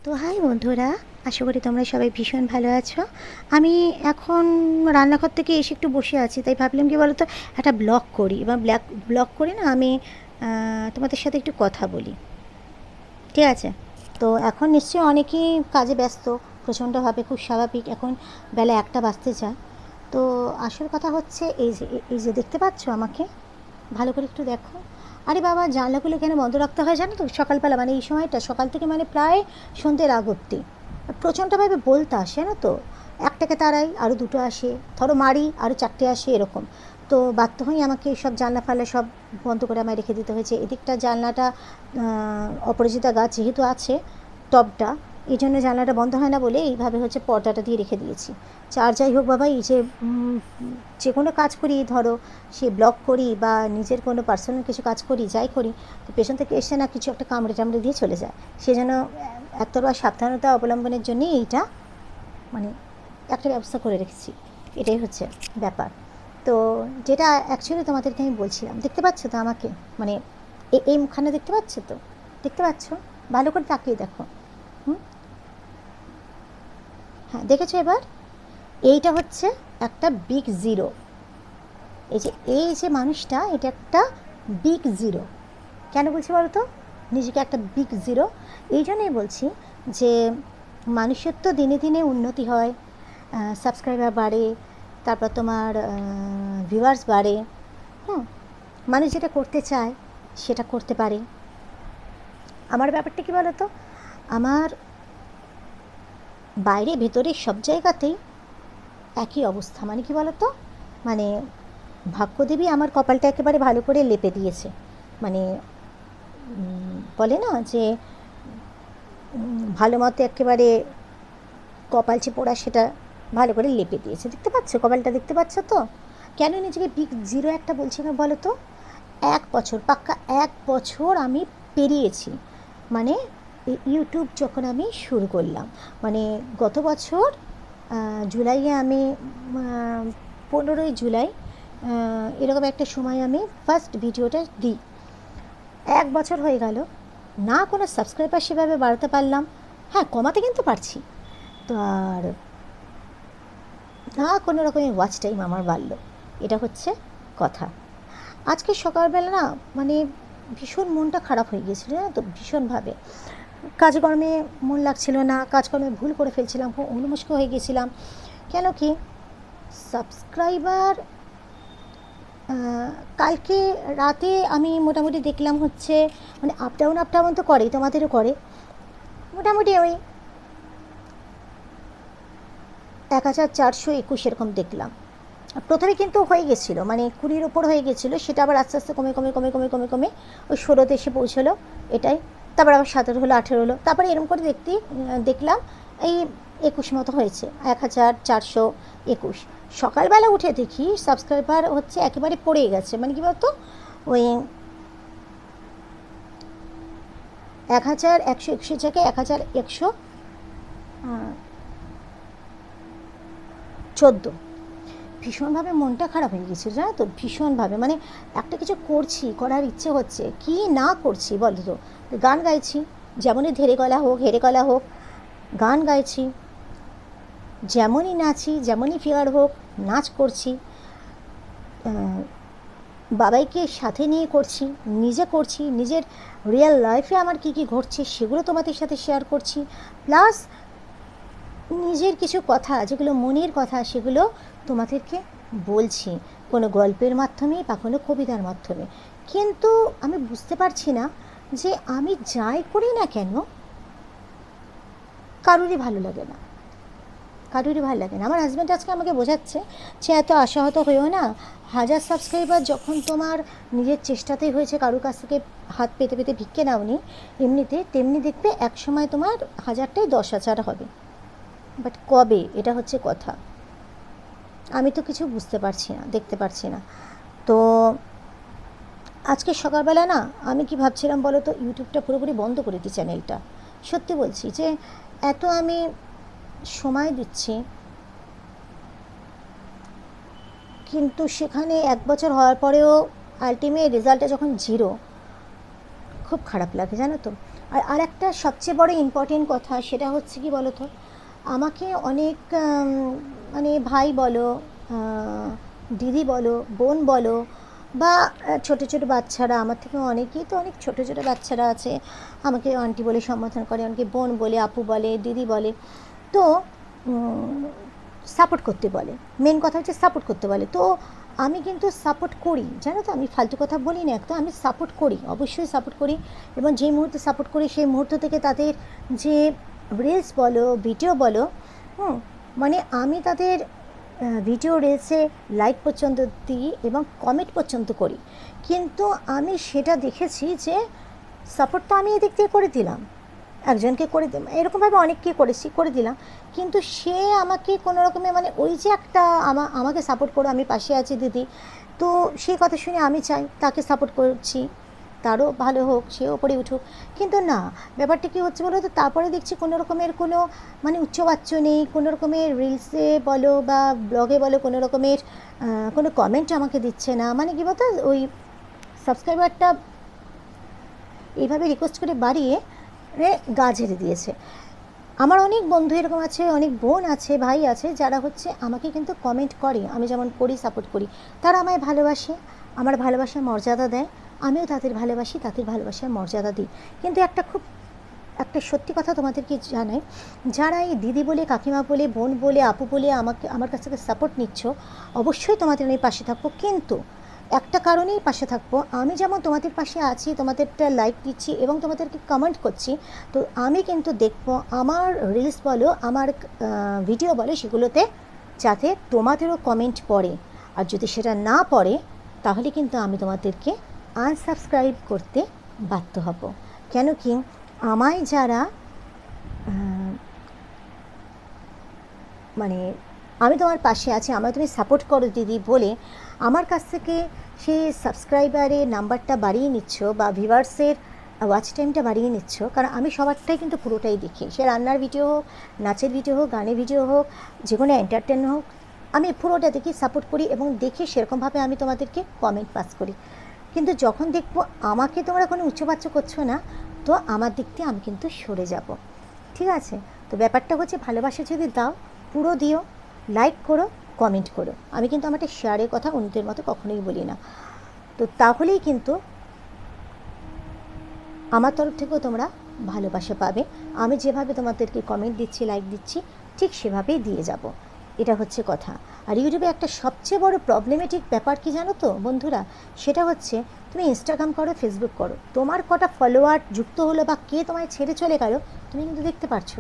তো হাই বন্ধুরা, আশা করি তোমরা সবাই ভীষণ ভালো আছো। আমি এখন রান্নাঘর থেকে এসে একটু বসে আছি, তাই ভাবলাম কি বলো তো, একটা ব্লগ করি এবং ব্লগ করে না আমি তোমাদের সাথে একটু কথা বলি, ঠিক আছে? তো এখন নিশ্চয়ই অনেকেই কাজে ব্যস্ত, প্রচণ্ডভাবে, খুব স্বাভাবিক। এখন বেলা 1টা বাজতে যায়। তো আসল কথা হচ্ছে এই যে দেখতে পাচ্ছ আমাকে, ভালো করে একটু দেখো। আরে বাবা, জানলাগুলো কেন বন্ধ রাখতে হয় জানো তো? সকালবেলা মানে এই সময়টা, সকাল থেকে মানে প্রায় সন্ধ্যের আগ অব্দি প্রচণ্ডভাবে বলতে আসে, জানো তো। একটাকে তারাই আরও দুটো আসে, ধরো মারি আরও 4টে আসে, এরকম। তো বাধ্য হয়ে আমাকে সব জানলা ফাল্লা সব বন্ধ করে আমায় রেখে দিতে হয়েছে। এদিকটা জানলাটা অপরাজিতা গাছ যেহেতু আছে, টবটা, এই জন্য জানলাটা বন্ধ হয় না বলে এইভাবে হচ্ছে পর্দাটা দিয়ে রেখে দিয়েছি। আর যাই হোক বাবা, এই যে কোনো কাজ করি, ধরো সে ব্লগ করি বা নিজের কোনো পার্সোনাল কিছু কাজ করি, যাই করি, তো পেছন থেকে এসে না কিছু একটা কামড়ে টামড়ে দিয়ে চলে যায়। সেজন্য এতটা সাবধানতা অবলম্বনের জন্যই এইটা, মানে একটা ব্যবস্থা করে রেখেছি। এটাই হচ্ছে ব্যাপার। তো যেটা অ্যাকচুয়ালি তোমাদেরকে আমি বলছিলাম, দেখতে পাচ্ছ তো আমাকে, মানে এই মুখখানা দেখতে পাচ্ছ তো? দেখতে পাচ্ছ? ভালো করে তাকিয়ে দেখো। হুম, হ্যাঁ, দেখেছো এবার? এইটা হচ্ছে একটা বিগ জিরো। এই যে মানুষটা, এটা একটা বিগ জিরো। কেন বলছি বলো তো? নিজেকে একটা বিগ জিরো এই জন্যই বলছি যে মানুষের তো দিনে দিনে উন্নতি হয়, সাবস্ক্রাইবার বাড়ে, তারপর তোমার ভিউয়ার্স বাড়ে। হুম, মানুষ যেটা করতে চায় সেটা করতে পারে। আমার ব্যাপারটা কী বলো তো, আমার বাইরে ভেতরে সব জায়গাতেই একই অবস্থা। মানে কি বলো তো, মানে ভাগ্যদেবী আমার কপালটা একেবারে ভালো করে লেপে দিয়েছে। মানে বলে না যে ভালো মতো একেবারে কপালচে পোড়া, সেটা ভালো করে লেপে দিয়েছে। দেখতে পাচ্ছ কপালটা? দেখতে পাচ্ছ তো? কেন নিজেকে বিগ জিরো একটা বলছি না বলো তো? 1 বছর, পাক্কা 1 বছর আমি পেরিয়েছি। মানে ইউটিউব যখন আমি শুরু করলাম, মানে গত বছর জুলাইয়ে আমি 15ই জুলাই এরকম একটা সময় আমি ফার্স্ট ভিডিওটা দিই। 1 বছর হয়ে গেল, না কোনো সাবস্ক্রাইবার সেভাবে বাড়াতে পারলাম। হ্যাঁ, কমাতে কিন্তু পারছি। তো আর না কোনো রকমের ওয়াচ টাইম আমার বাড়লো। এটা হচ্ছে কথা। আজকে সকালবেলা না, মানে ভীষণ মনটা খারাপ হয়ে গিয়েছিল, জানো তো, ভীষণভাবে। কাজকর্মে মন লাগছিল না, কাজকর্মে ভুল করে ফেলছিলাম, খুব অন্যমনস্ক হয়ে গেছিলাম। কেন কি, সাবস্ক্রাইবার কালকে রাতে আমি মোটামুটি দেখলাম হচ্ছে, মানে আপ ডাউন তো করেই, তোমাদেরও করে, মোটামুটি ওই 1421 এরকম দেখলাম। প্রথমে কিন্তু হয়ে গেছিলো, মানে 20-র ওপর হয়ে গেছিলো, সেটা আবার আস্তে আস্তে কমে কমে কমে কমে কমে কমে ওই 16তে এসে পৌঁছলো। এটাই, তারপর আবার 17 হলো, 18 হলো, তারপরে এরকম করে দেখলাম এই 21 মতো হয়েছে, 1421। সকালবেলা উঠে দেখি সাবস্ক্রাইবার হচ্ছে একেবারে পড়ে গেছে। মানে কী বলতো, ওই 1121 জায়গায় 1114। ভীষণভাবে মনটা খারাপ হয়ে গেছিলো, জানো তো, ভীষণভাবে। মানে একটা কিছু করছি, করার ইচ্ছে হচ্ছে, কি না করছি বলো তো? গান গাইছি, যেমনই ধেরে গলা হোক, হেরে গলা হোক, গান গাইছি, যেমনই নাচি, যেমনই ফিগার হোক, নাচ করছি, বাবাইকে সাথে নিয়ে করছি, নিজে করছি, নিজের রিয়েল লাইফে আমার কী কী ঘটছে সেগুলো তোমাদের সাথে শেয়ার করছি, প্লাস নিজের কিছু কথা, যেগুলো মনের কথা, সেগুলো তোমাদেরকে বলছি, কোনো গল্পের মাধ্যমে বা কোনো কবিতার মাধ্যমে। কিন্তু আমি বুঝতে পারছি না যে আমি যাই করি না কেন, কারোরই ভালো লাগে না, কারোরই ভালো লাগে না। আমার হাজব্যান্ড আজকে আমাকে বোঝাচ্ছে যে এত আশাহত হয়েও না, 1000 সাবস্ক্রাইবার যখন তোমার নিজের চেষ্টাতেই হয়েছে, কারোর কাছ থেকে হাত পেতে পেতে ভিক্ষে নাওনি এমনিতে, তেমনি দেখবে একসময় তোমার 1000টাই 10,000 হবে। বাট কবে, এটা হচ্ছে কথা। আমি তো কিছু বুঝতে পারছি না, দেখতে পারছি না। তো আজকে সকালবেলা না আমি কি ভাবছিলাম বলো তো, ইউটিউবটা পুরোপুরি বন্ধ করে দিই, চ্যানেলটা। সত্যি বলছি যে এত আমি সময় দিচ্ছি, কিন্তু সেখানে 1 বছর হওয়ার পরেও আলটিমেট রেজাল্টটা যখন জিরো, খুব খারাপ লাগে, জানো তো। আর আরেকটা সবচেয়ে বড় ইম্পর্টেন্ট কথা, সেটা হচ্ছে কি বলো তো, আমাকে অনেক মানে ভাই বলো, দিদি বলো, বোন বলো, বা ছোটো ছোটো বাচ্চারা, আমার থেকে অনেকেই তো অনেক ছোটো ছোটো বাচ্চারা আছে, আমাকে আন্টি বলে সম্বোধন করে, অনেকে বোন বলে, আপু বলে, দিদি বলে। তো সাপোর্ট করতে বলে, মেন কথা হচ্ছে সাপোর্ট করতে বলে। তো আমি কিন্তু সাপোর্ট করি, জানো তো, আমি ফালতু কথা বলি না একটা, আমি সাপোর্ট করি, অবশ্যই সাপোর্ট করি। এবং যেই মুহূর্তে সাপোর্ট করি সেই মুহূর্ত থেকে তাদের যে রিলস বলো, ভিডিও বলো, মানে আমি তাদের ভিডিও রিলসে লাইক পর্যন্ত দিই এবং কমেন্ট পর্যন্ত করি। কিন্তু আমি সেটা দেখেছি যে সাপোর্ট তো আমি এদিক দিয়ে করে দিলাম, একজনকে করে এরকমভাবে অনেককে করে দিলাম, কিন্তু সে আমাকে কোনো রকমে, মানে ওই যে একটা আমাকে সাপোর্ট করো, আমি পাশে আছি দিদি, তো সেই কথা শুনে আমি চাই তাকে সাপোর্ট করছি, তারও ভালো হোক, সেও ওপরে উঠুক। কিন্তু না, ব্যাপারটা কী হচ্ছে বলো তো, তারপরে দেখছি কোনো রকমের কোনো মানে উচ্চবাচ্য নেই, কোনো রকমের রিলসে বলো বা ব্লগে বলো, কোনো রকমের কোনো কমেন্ট আমাকে দিচ্ছে না। মানে কী বলতো, ওই সাবস্ক্রাইবারটা এইভাবে রিকোয়েস্ট করে বাড়িয়ে গা ঝেড়ে দিয়েছে। আমার অনেক বন্ধু এরকম আছে, অনেক বোন আছে, ভাই আছে, যারা হচ্ছে আমাকে কিন্তু কমেন্ট করে, আমি যেমন করি, সাপোর্ট করি, তারা আমায় ভালোবাসে, আমার ভালোবাসার মর্যাদা দেয়, আমিও তাদের ভালোবাসি, তাদের ভালোবাসার মর্যাদা দিই। কিন্তু একটা সত্যি কথা তোমাদেরকে জানাই, যারা এই দিদি বলে, কাকিমা বলে, বোন বলে, আপু বলে আমার কাছ থেকে সাপোর্ট নিচ্ছ, অবশ্যই তোমাদের আমি পাশে থাকবো, কিন্তু একটা কারণেই পাশে থাকবো, আমি যেমন তোমাদের পাশে আছি, তোমাদেরটা লাইক দিচ্ছি এবং তোমাদেরকে কমেন্ট করছি, তো আমি কিন্তু দেখবো আমার রিলস বলো, আমার ভিডিও বলো, সেগুলোতে যাতে তোমাদেরও কমেন্ট পড়ে। আর যদি সেটা না পড়ে, তাহলে কিন্তু আমি তোমাদেরকে আনসাবস্ক্রাইব করতে বাধ্য হব। কেন কি, আমায় যারা মানে আমি তোমার পাশে আছি, আমায় তুমি সাপোর্ট করো দিদি বলে আমার কাছ থেকে সেই সাবস্ক্রাইবারের নাম্বারটা বাড়িয়ে নিচ্ছ বা ভিউয়ার্সের ওয়াচ টাইমটা বাড়িয়ে নিচ্ছ, কারণ আমি সবারটাই কিন্তু পুরোটাই দেখি, সে রান্নার ভিডিও হোক, নাচের ভিডিও হোক, গানের ভিডিও হোক, যে কোনো এন্টারটেন হোক, আমি পুরোটা দেখি, সাপোর্ট করি এবং দেখে সেরকমভাবে আমি তোমাদেরকে কমেন্ট পাস করি। কিন্তু যখন দেখবো আমাকে তোমরা কোনো উচ্চবাচ্য করছো না, তো আমার দিক দিয়ে আমি কিন্তু সরে যাব। ঠিক আছে? তো ব্যাপারটা হচ্ছে, ভালোবাসা যদি দাও পুরো দিও, লাইক করো, কমেন্ট করো। আমি কিন্তু আমার শেয়ারের কথা অন্যদের মতো কখনোই বলি না। তো তাহলেই কিন্তু আমার তরফ থেকেও তোমরা ভালোবাসা পাবে। আমি যেভাবে তোমাদেরকে কমেন্ট দিচ্ছি, লাইক দিচ্ছি, ঠিক সেভাবেই দিয়ে যাব। এটা হচ্ছে কথা। আর ইউটিউবে একটা সবচেয়ে বড় প্রবলেমেটিক ব্যাপার কি জানো তো বন্ধুরা, সেটা হচ্ছে তুমি ইনস্টাগ্রাম করো, ফেসবুক করো, তোমার কটা ফলোয়ার যুক্ত হলো বা কে তোমায় ছেড়ে চলে গেল তুমি কিন্তু দেখতে পারছো।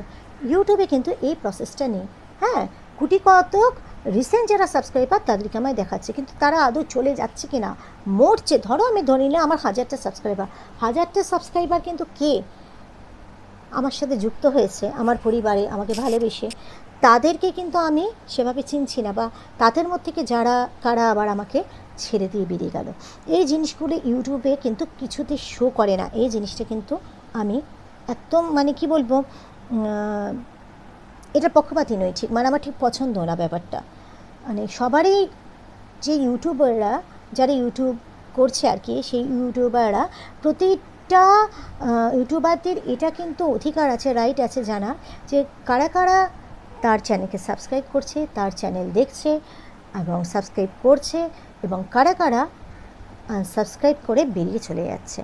ইউটিউবে কিন্তু এই প্রসেসটা নেই। হ্যাঁ, কুটি কতক রিসেন্ট যারা সাবস্ক্রাইবার তাদেরকে আমায় দেখাচ্ছে, কিন্তু তারা আদৌ চলে যাচ্ছে কি না, মরছে। ধরো আমি ধরে নিলে আমার 1000টা সাবস্ক্রাইবার কিন্তু কে আমার সাথে যুক্ত হয়েছে, আমার পরিবারে আমাকে ভালোবেসে, তাদেরকে কিন্তু আমি সেভাবে চিনছি না, বা তাদের মধ্যে থেকে কারা আবার আমাকে ছেড়ে দিয়ে বেরিয়ে গেল। এই জিনিসগুলো ইউটিউবে কিন্তু কিছুতে শো করে না। এই জিনিসটা কিন্তু আমি একদম মানে কি বলবো, এটা পক্ষপাতী নই, ঠিক মানে আমার ঠিক পছন্দ না ব্যাপারটা। মানে সবারই, যে ইউটিউবাররা যারা ইউটিউব করছে আর কি, সেই ইউটিউবাররা প্রতিটা ইউটিউবারদের এটা কিন্তু অধিকার আছে, রাইট আছে জানা, যে কারা কারা তার চ্যানেলকে সাবস্ক্রাইব করছে, তার চ্যানেল দেখছে এবং সাবস্ক্রাইব করছে, এবং কারা কারা আনসাবস্ক্রাইব করে বেরিয়ে চলে যাচ্ছে।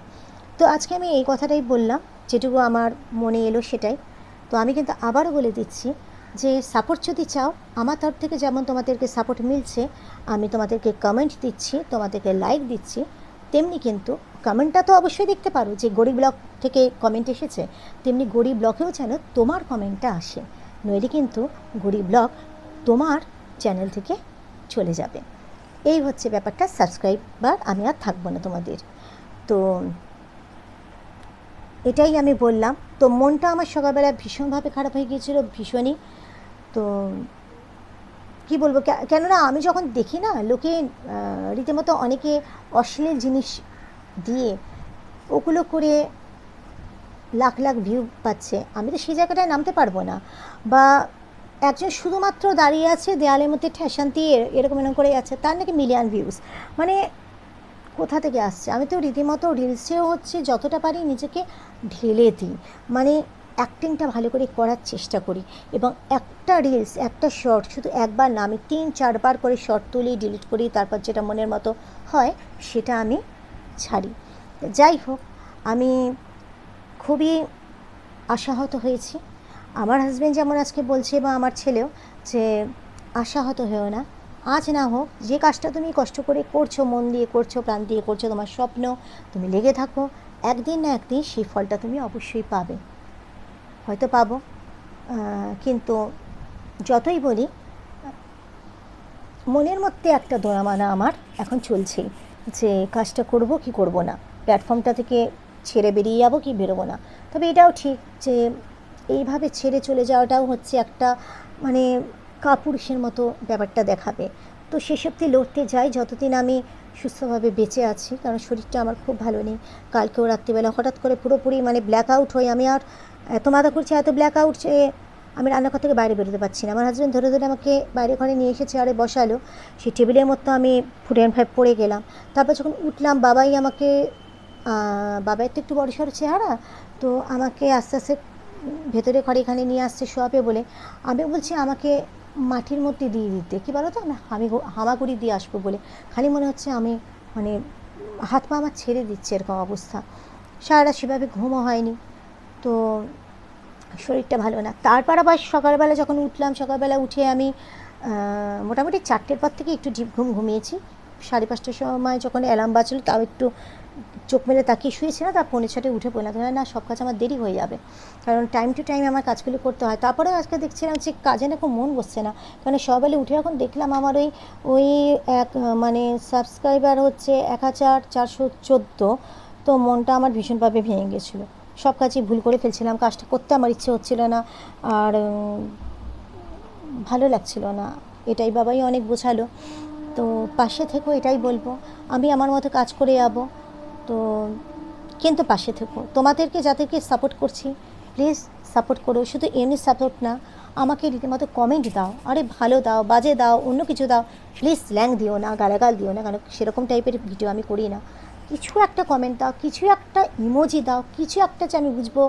তো আজকে আমি এই কথাটাই বললাম, যেটুকু আমার মনে এলো সেটাই। তো আমি কিন্তু আবারও বলে দিচ্ছি যে সাপোর্ট যদি চাও, আমার তরফ থেকে যেমন তোমাদেরকে সাপোর্ট মিলছে, আমি তোমাদেরকে কমেন্ট দিচ্ছি, তোমাদেরকে লাইক দিচ্ছি, তেমনি কিন্তু কমেন্টটা তো অবশ্যই দেখতে পারো, যে গরিব ব্লগ থেকে কমেন্ট এসেছে, তেমনি গরিব ব্লগেও যেন তোমার কমেন্টটা আসে, নইলে কিন্তু গরিব ব্লগ তোমার চ্যানেল থেকে চলে যাবে। এই হচ্ছে ব্যাপারটা। সাবস্ক্রাইবার আমি আর থাকবো না তোমাদের। তো এটাই আমি বললাম। তো মনটা আমার সকালবেলা ভীষণভাবে খারাপ হয়ে গিয়েছিলো, ভীষণই। তো কী বলবো, কেননা আমি যখন দেখি না লোকে রীতিমতো অনেকে অশ্লীল জিনিস দিয়ে ওগুলো করে লাখ লাখ ভিউ পাচ্ছে, আমি তো সেই জায়গাটায় নামতে পারবো না। বা একজন শুধুমাত্র দাঁড়িয়ে আছে দেয়ালের মধ্যে ঠেসান দিয়ে এরকম করে আছে, তার নাকি মিলিয়ন ভিউজ, মানে কোথা থেকে আসছে। আমি তো রীতিমতো রিলসেও হচ্ছে যতটা পারি নিজেকে ঢেলে দিই, মানে অ্যাক্টিংটা ভালো করে করার চেষ্টা করি, এবং একটা রিলস একটা শর্ট শুধু একবার না, আমি 3-4 বার করে শর্ট তুলি, ডিলিট করি, তারপর যেটা মনের মতো হয় সেটা আমি ছাড়ি। যাই হোক, আমি খুবই আশাহত হয়েছি। আমার হাজব্যান্ড যেমন আজকে বলছে, বা আমার ছেলেও, যে আশাহত হয়েও না, আজ না হোক, যে কাজটা তুমি কষ্ট করে করছো, মন দিয়ে করছো, প্রাণ দিয়ে করছো, তোমার স্বপ্ন, তুমি লেগে থাকো, একদিন না একদিন সেই ফলটা তুমি অবশ্যই পাবে। হয়তো পাবো, কিন্তু যতই বলি, মনের মধ্যে একটা দোড়ামানা আমার এখন চলছেই, যে কাজটা করব কি করব না, প্ল্যাটফর্মটা থেকে ছেড়ে বেরিয়ে যাবো কি বেরোবো না। তবে এটাও ঠিক যে এইভাবে ছেড়ে চলে যাওয়াটাও হচ্ছে একটা, মানে কাপুরুষের মতো ব্যাপারটা দেখাবে। তো সেসবতে লড়তে যাই যতদিন আমি সুস্থভাবে বেঁচে আছি, কারণ শরীরটা আমার খুব ভালো নেই। কালকেও রাত্রিবেলা হঠাৎ করে পুরোপুরি মানে ব্ল্যাক আউট হয়ে, আমি আর এত মাথা করছি, এত ব্ল্যাক আউট, যে আমি রান্নাঘর থেকে বাইরে বেরোতে পারছি না। আমার হাজব্যান্ড ধরে ধরে আমাকে বাইরে ঘরে নিয়ে এসে চেয়ারে বসালো, সেই টেবিলের মতো আমি ফুড অ্যান্ড ফাইভ পড়ে গেলাম। তারপর যখন উঠলাম, বাবাই আমাকে, বাবার তো একটু বড়সড় চেহারা, তো আমাকে আস্তে আস্তে ভেতরে ঘরে এখানে নিয়ে আসছে শোয়াবে বলে। আমি বলছি আমাকে মাটির মধ্যে দিয়ে দিতে, কী বলো তো, আমি হামাগুড়ি দিয়ে আসবো বলে। খালি মনে হচ্ছে আমি, মানে হাত পা আমার ছেড়ে দিচ্ছে, এরকম অবস্থা। সারা সেভাবে ঘুমও হয়নি, তো শরীরটা ভালো না। তারপর আবার সকালবেলা যখন উঠলাম, সকালবেলা উঠে আমি মোটামুটি 4টের পর থেকে একটু ডিপ ঘুম ঘুমিয়েছি। 5:30টার সময় যখন অ্যালার্ম বাজলো, তাও একটু চোখ মেলে তাকিয়ে শুয়েছি না, তার 5:45 উঠে পড়লাম। না, সব কাজ আমার দেরি হয়ে যাবে, কারণ টাইম টু টাইম আমার কাজগুলো করতে হয়। তারপরেও আজকে দেখছিলাম যে কাজে না খুব মন বসছে না, কারণ সকালে উঠে এখন দেখলাম আমার ওই এক মানে সাবস্ক্রাইবার হচ্ছে 1414। তো মনটা আমার ভীষণভাবে ভেঙে গেছিলো, সব কাজই ভুল করে ফেলছিলাম, কাজটা করতে আমার ইচ্ছে হচ্ছিল না, আর ভালো লাগছিল না। এটাই বাবাই অনেক বোঝালো। তো পাশে থেকো, এটাই বলবো। আমি আমার মতো কাজ করে যাবো, তো কিন্তু পাশে থেকো। তোমাদেরকে যাদেরকে সাপোর্ট করছি, প্লিজ সাপোর্ট করো। শুধু এমনি সাপোর্ট না, আমাকে রীতিমতো কমেন্ট দাও, আরে ভালো দাও, বাজে দাও, অন্য কিছু দাও, প্লিজ স্ল্যাং দিও না, গালাগাল দিও না, কারণ সেরকম টাইপের ভিডিও আমি করি না। কিছু একটা কমেন্ট দাও, কিছু একটা ইমোজি দাও, কিছু একটা, যে আমি বুঝবো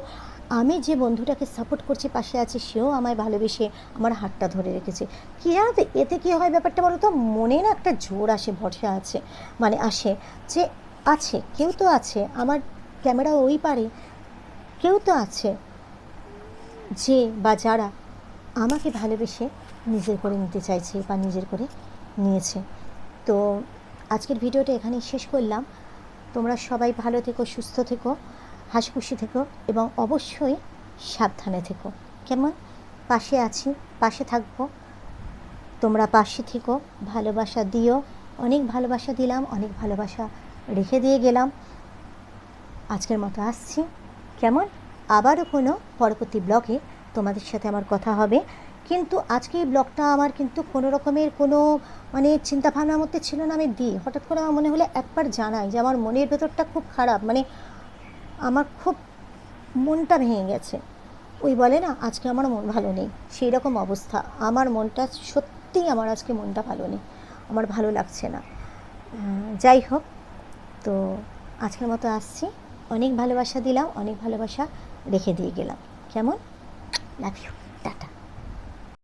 আমি যে বন্ধুটাকে সাপোর্ট করছি, পাশে আছে, সেও আমায় ভালোবেসে আমার হাতটা ধরে রেখেছে। কী জানো তো, এতে কী হয় ব্যাপারটা বলো তো, মনে না একটা জোর আসে, ভরসা আছে, মানে আসে, যে আছে, কেউ তো আছে আমার ক্যামেরা ওই পারে, কেউ তো আছে যে বা যারা আমাকে ভালোবেসে নিজের করে নিতে চাইছে বা নিজের করে নিয়েছে। তো আজকের ভিডিওটা এখানেই শেষ করলাম। তোমরা সবাই ভালো থেকো, সুস্থ থেকো, হাসিখুশি থেকো, এবং অবশ্যই সাবধানে থেকো। কেমন? পাশে আছি, পাশে থাকবো, তোমরা পাশে থেকো, ভালোবাসা দিও। অনেক ভালোবাসা দিলাম, অনেক ভালোবাসা রেখে দিয়ে গেলাম। আজকের মতো আসছি, কেমন? আবারও কোনো পরবর্তী ব্লগে তোমাদের সাথে আমার কথা হবে। কিন্তু আজকে এই ব্লগটা আমার কিন্তু কোনো রকমের কোনো মানে চিন্তাভাবনার মধ্যে ছিল না, আমি দিই হঠাৎ করে আমার মনে হলে একবার জানাই যে আমার মনের ভেতরটা খুব খারাপ, মানে আমার খুব মনটা ভেঙে গেছে। ওই বলে না, আজকে আমার মন ভালো নেই, সেই রকম অবস্থা। আমার মনটা সত্যিই, আমার আজকে মনটা ভালো নেই, আমার ভালো লাগছে না। যাই হোক, তো আজকের মতো আসছি। অনেক ভালোবাসা দিলাম, অনেক ভালোবাসা রেখে দিয়ে গেলাম। কেমন? Love you.